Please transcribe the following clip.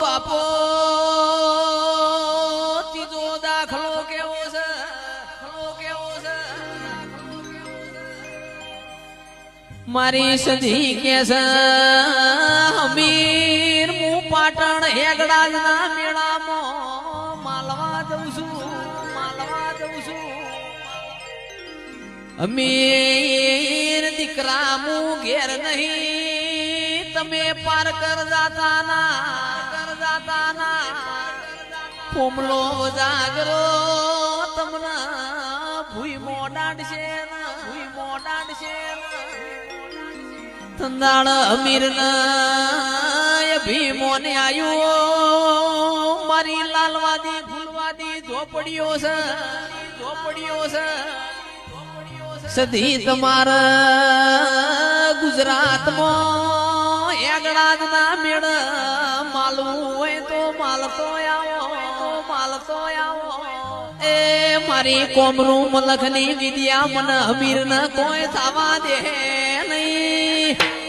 બાપો ત્રીજો દાખલો કેવો છે મારી સધી કે છે હમીર હું પાટણ હેગડાના મેળામાં માલવા દઉં છું અમીર દીકરા હું ઘેર નહીં તમે પાર કર જાતા ના કોમલો જાગરો તમને ભૂઈ મોડાડશે તંદાળ અમીર ભીમોને આયો મારી લાલવાદી ફૂલવાદી ઝોપડીઓ છે સધી તમારા ગુજરાતમાં એગડાના મેળ માલવું હોય તો માલતો આવો એ મારી કોમનું મલખની વિદ્યા મને અમીર ન કોઈ થવા દે નહીં